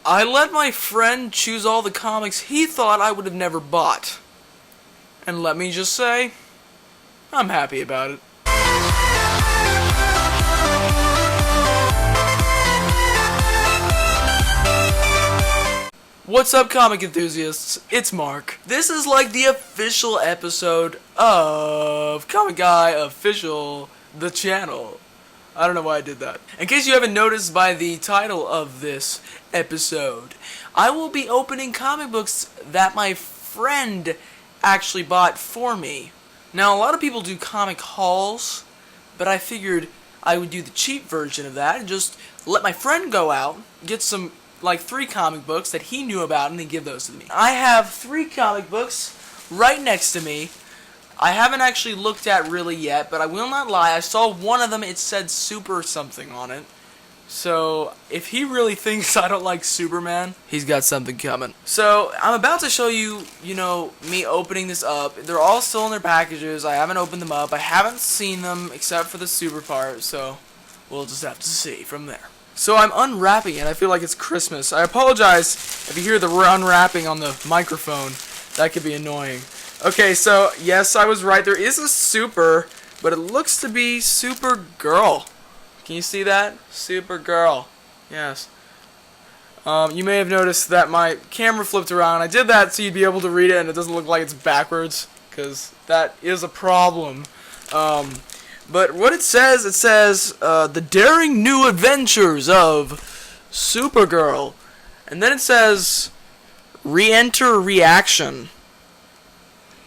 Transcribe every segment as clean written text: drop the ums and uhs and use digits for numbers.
I let my friend choose all the comics he thought I would have never bought. And let me just say, I'm happy about it. What's up, comic enthusiasts? It's Mark. This is like the official episode of Comic Guy Official, the channel. I don't know why I did that. In case you haven't noticed by the title of this episode, I will be opening comic books that my friend actually bought for me. Now, a lot of people do comic hauls, but I figured I would do the cheap version of that and just let my friend go out, get some, like 3 comic books that he knew about, and then give those to me. I have 3 comic books right next to me. I haven't actually looked at really yet, but I will not lie, I saw one of them, it said Super something on it. So, if he really thinks I don't like Superman, he's got something coming. So, I'm about to show you, me opening this up. They're all still in their packages, I haven't opened them up, I haven't seen them except for the Super part, so we'll just have to see from there. So I'm unwrapping it, I feel like it's Christmas. I apologize if you hear the unwrapping on the microphone, that could be annoying. Okay, so, yes, I was right. There is a Super, but it looks to be Supergirl. Can you see that? Supergirl. Yes. You may have noticed that my camera flipped around. I did that so you'd be able to read it and it doesn't look like it's backwards, because that is a problem. But what it says, The Daring New Adventures of Supergirl. And then it says, Re-enter Reaction.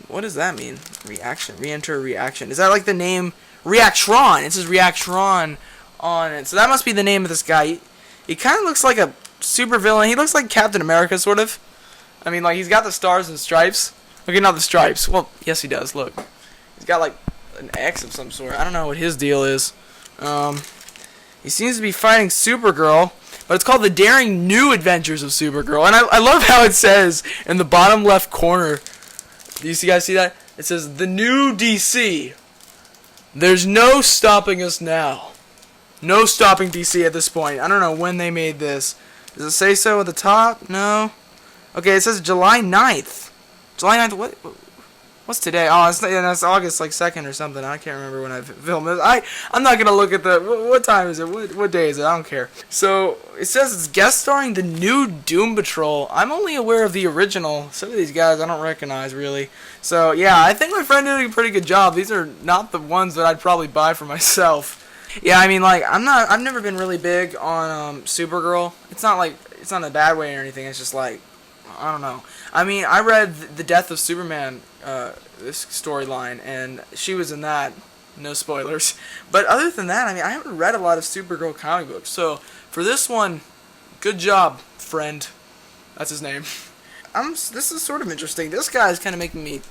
What does that mean? Reaction. Re-enter reaction. Is that like the name? Reactron. It says Reactron on it. So that must be the name of this guy. He kind of looks like a super villain. He looks like Captain America, sort of. I mean, like, he's got the stars and stripes. Okay, not the stripes. Well, yes, he does. Look. He's got, like, an X of some sort. I don't know what his deal is. He seems to be fighting Supergirl. But it's called The Daring New Adventures of Supergirl. And I love how it says in the bottom left corner. Do you guys see that? It says, The New DC. There's no stopping us now. No stopping DC at this point. I don't know when they made this. Does it say so at the top? No. Okay, it says July 9th. July 9th, what's today? Oh, that's August, like, 2nd or something. I can't remember when I filmed this. I'm not going to look at what time is it? What day is it? I don't care. So, it says it's guest starring the new Doom Patrol. I'm only aware of the original. Some of these guys I don't recognize, really. So, yeah, I think my friend did a pretty good job. These are not the ones that I'd probably buy for myself. Yeah, I mean, like, I've never been really big on Supergirl. It's not in a bad way or anything. It's just like, I don't know. I mean, I read The Death of Superman, this storyline, and she was in that. No spoilers. But other than that, I mean, I haven't read a lot of Supergirl comic books. So, for this one, good job, friend. That's his name. This is sort of interesting. This guy is kind of making me...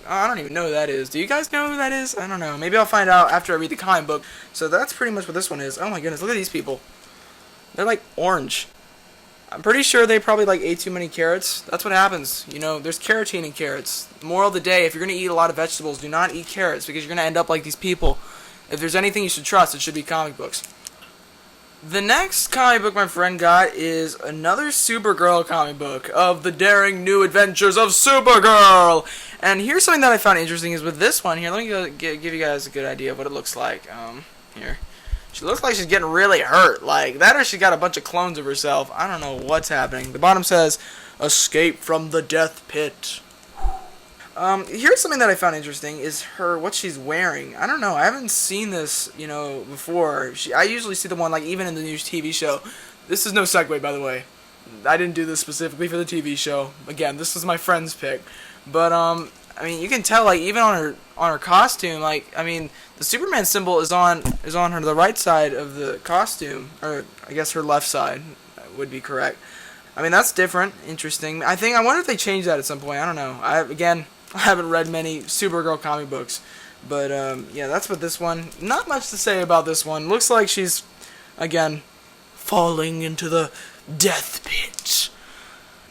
I don't even know who that is. Do you guys know who that is? I don't know. Maybe I'll find out after I read the comic book. So that's pretty much what this one is. Oh my goodness, look at these people. They're like orange. I'm pretty sure they probably like ate too many carrots. That's what happens. There's carotene in carrots. Moral of the day, if you're going to eat a lot of vegetables, do not eat carrots because you're going to end up like these people. If there's anything you should trust, it should be comic books. The next comic book my friend got is another Supergirl comic book of The Daring New Adventures of Supergirl. And here's something that I found interesting is with this one here. Let me give you guys a good idea of what it looks like. Here. She looks like she's getting really hurt. Like that or she got a bunch of clones of herself. I don't know what's happening. The bottom says, Escape from the Death Pit. Here's something that I found interesting is what she's wearing. I don't know. I haven't seen this, before. I usually see the one, like, even in the new TV show. This is no segue, by the way. I didn't do this specifically for the TV show. Again, this was my friend's pick. But, I mean, you can tell, like, even on her costume, like, I mean, the Superman symbol is on the right side of the costume. Or, I guess her left side would be correct. I mean, that's different. Interesting. I wonder if they changed that at some point. I don't know. I haven't read many Supergirl comic books, but yeah, that's what this one. Not much to say about this one. Looks like she's, again, falling into the death pit.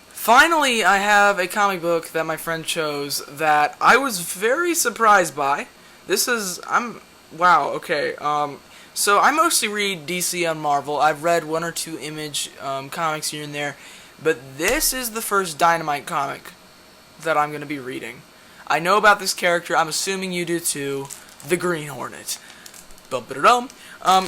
Finally, I have a comic book that my friend chose that I was very surprised by. Wow, okay. So I mostly read DC and Marvel. I've read one or two Image comics here and there, but this is the first Dynamite comic that I'm going to be reading. I know about this character. I'm assuming you do too. The Green Hornet. Bum-ba-da-dum.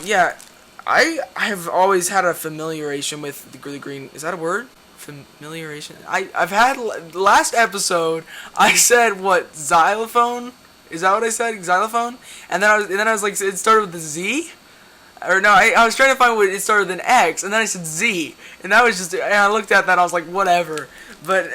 Yeah, I have always had a familiarization with the Green... Is that a word? Familiarization? I've had... Last episode, I said, what, xylophone? Is that what I said? Xylophone? And then I was like, it started with a Z? Or no, I was trying to find what it started with an X, and then I said Z. And that was just... And I looked at that, and I was like, whatever. But,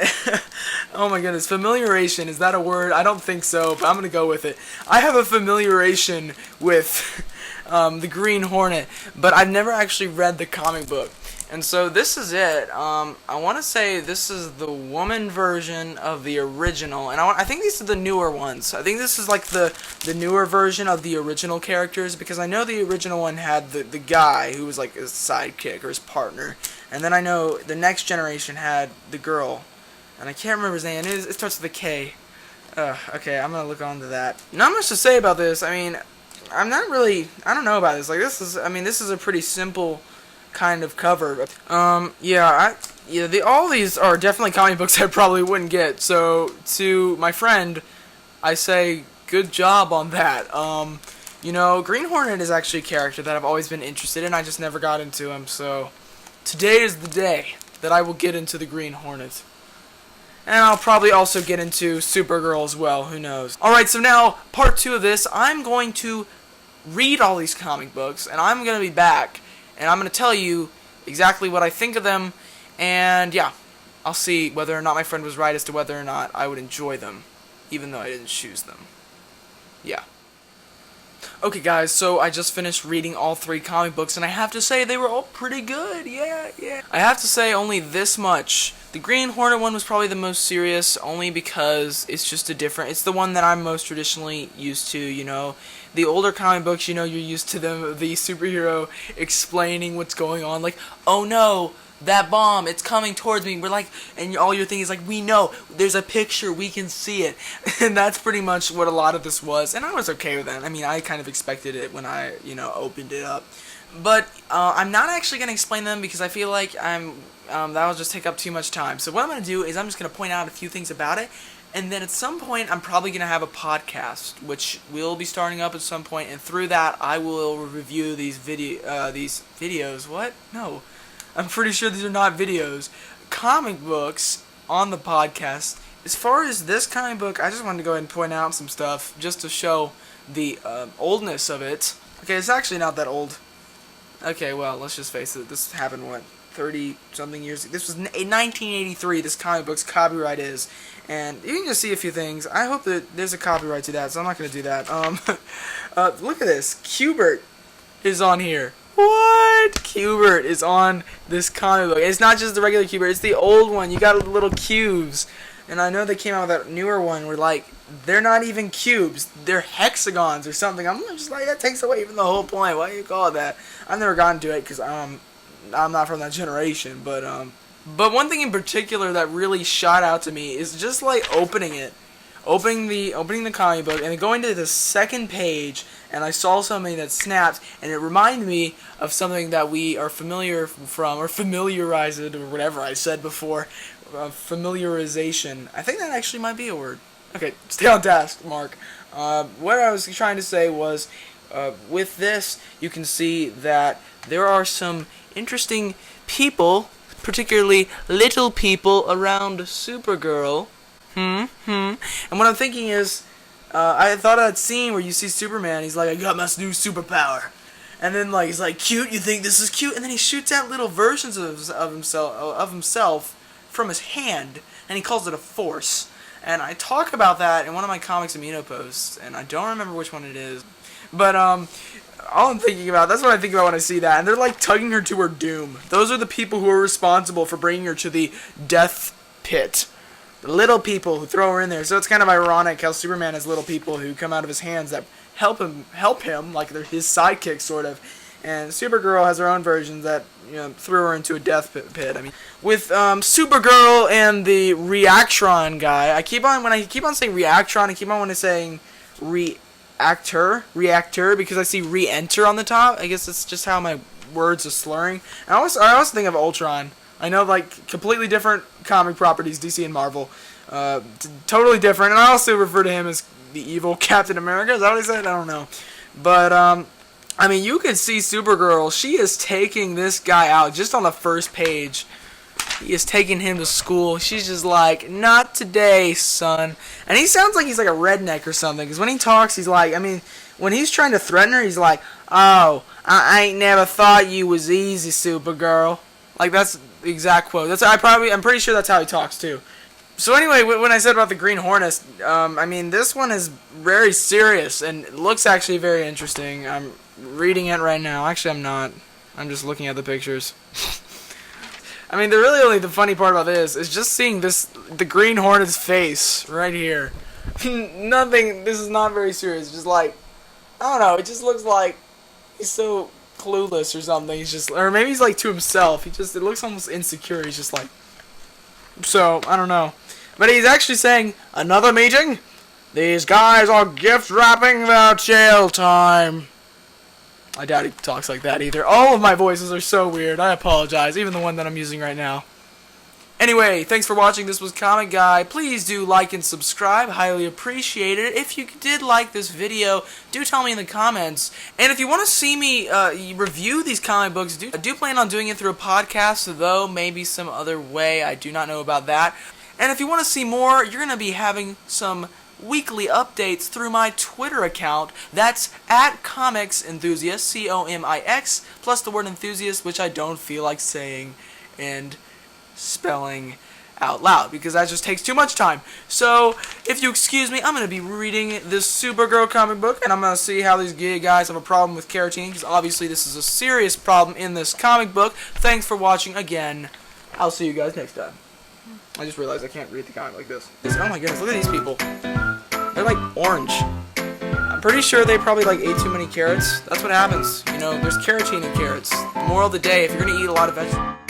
oh my goodness, familiarization, is that a word? I don't think so, but I'm going to go with it. I have a familiarization with the Green Hornet, but I've never actually read the comic book. And so this is it. I want to say this is the woman version of the original, and I think these are the newer ones. I think this is like the newer version of the original characters, because I know the original one had the guy who was like his sidekick or his partner, and then I know the next generation had the girl, and I can't remember his name. It starts with a K. Okay, I'm gonna look onto that. Not much to say about this. I mean, I don't know about this. Like, this is a pretty simple kind of cover. All these are definitely comic books I probably wouldn't get. So to my friend, I say good job on that. Green Hornet is actually a character that I've always been interested in. I just never got into him. So today is the day that I will get into the Green Hornet. And I'll probably also get into Supergirl as well, who knows. Alright, so now, part 2 of this, I'm going to read all these comic books, and I'm going to be back, and I'm going to tell you exactly what I think of them, and yeah, I'll see whether or not my friend was right as to whether or not I would enjoy them, even though I didn't choose them. Yeah. Okay guys, so I just finished reading all 3 comic books, and I have to say they were all pretty good, yeah. I have to say only this much. The Green Hornet one was probably the most serious, only because it's just it's the one that I'm most traditionally used to, The older comic books, you're used to the superhero explaining what's going on, like, oh no, that bomb, it's coming towards me. We're like, and all you're thinking is like, we know, there's a picture, we can see it. And that's pretty much what a lot of this was, and I was okay with that. I mean, I kind of expected it when I, opened it up. But I'm not actually going to explain them because I feel like that will just take up too much time. So what I'm going to do is I'm just going to point out a few things about it, and then at some point I'm probably going to have a podcast, which will be starting up at some point, and through that I will review these videos. What? No. I'm pretty sure these are not videos. Comic books on the podcast. As far as this comic book, I just wanted to go ahead and point out some stuff just to show the oldness of it. Okay, it's actually not that old. Okay, well, let's just face it. This happened, 30-something years ago? This was in 1983, this comic book's copyright is. And you can just see a few things. I hope that there's a copyright to that, so I'm not going to do that. Look at this. Q*bert is on here. What? Q*bert is on this comic book. It's not just the regular Q*bert, it's the old one. You got little cubes. And I know they came out with that newer one where, like, they're not even cubes. They're hexagons or something. I'm just like, that takes away from the whole point. Why do you call it that? I've never gotten to it because I'm not from that generation. But one thing in particular that really shot out to me is just, like, opening the comic book and then going to the second page, and I saw something that snapped, and it reminded me of something that we are familiar from, or familiarized, or whatever I said before. Familiarization. I think that actually might be a word. Okay, stay on task, Mark. What I was trying to say was, with this, you can see that there are some interesting people, particularly little people, around Supergirl. And what I'm thinking is, I thought of that scene where you see Superman, he's like, I got my new superpower. And then, like, he's like, cute, you think this is cute? And then he shoots out little versions of himself from his hand, and he calls it a force. And I talk about that in one of my Comics Amino posts, and I don't remember which one it is. But, all I'm thinking about, that's what I think about when I see that. And they're, like, tugging her to her doom. Those are the people who are responsible for bringing her to the death pit. The little people who throw her in there. So it's kind of ironic how Superman has little people who come out of his hands that help him, like they're his sidekicks, sort of. And Supergirl has her own versions that, threw her into a death pit. I mean, with Supergirl and the Reactron guy, when I keep on saying Reactron, I keep on saying reactor, because I see re-enter on the top. I guess it's just how my words are slurring. I also think of Ultron. I know, like, completely different comic properties, DC and Marvel. Totally different. And I also refer to him as the evil Captain America. Is that what I said? I don't know. But, I mean, you can see Supergirl. She is taking this guy out just on the first page. He is taking him to school. She's just like, not today, son. And he sounds like he's like a redneck or something. Because when he talks, he's like, I mean, when he's trying to threaten her, he's like, oh, I ain't never thought you was easy, Supergirl. Like, that's the exact quote. I'm pretty sure that's how he talks, too. So anyway, when I said about the Green Hornet, I mean, this one is very serious and looks actually very interesting. I'm reading it right now. Actually, I'm not. I'm just looking at the pictures. I mean, the funny part about this is just seeing the Green Hornet's face right here. This is not very serious. Just like, I don't know, it just looks like he's so clueless or something. Or maybe he's like to himself. It looks almost insecure. He's just like, so, I don't know. But he's actually saying, another meeting? These guys are gift wrapping their jail time. I doubt he talks like that either. All of my voices are so weird. I apologize. Even the one that I'm using right now. Anyway, thanks for watching. This was Comic Guy. Please do like and subscribe. Highly appreciate it. If you did like this video, do tell me in the comments. And if you want to see me review these comic books, do plan on doing it through a podcast, though maybe some other way. I do not know about that. And if you want to see more, you're going to be having some weekly updates through my Twitter account. That's @ComicsEnthusiast, COMIX, plus the word enthusiast, which I don't feel like saying and spelling out loud, because that just takes too much time. So, if you excuse me, I'm going to be reading this Supergirl comic book, and I'm going to see how these gay guys have a problem with carotene, because obviously this is a serious problem in this comic book. Thanks for watching again. I'll see you guys next time. I just realized I can't read the comic like this. Oh my goodness, look at these people. They're like orange. I'm pretty sure they probably like ate too many carrots. That's what happens. You know, there's carotene in carrots. The moral of the day, if you're going to eat a lot of vegetables...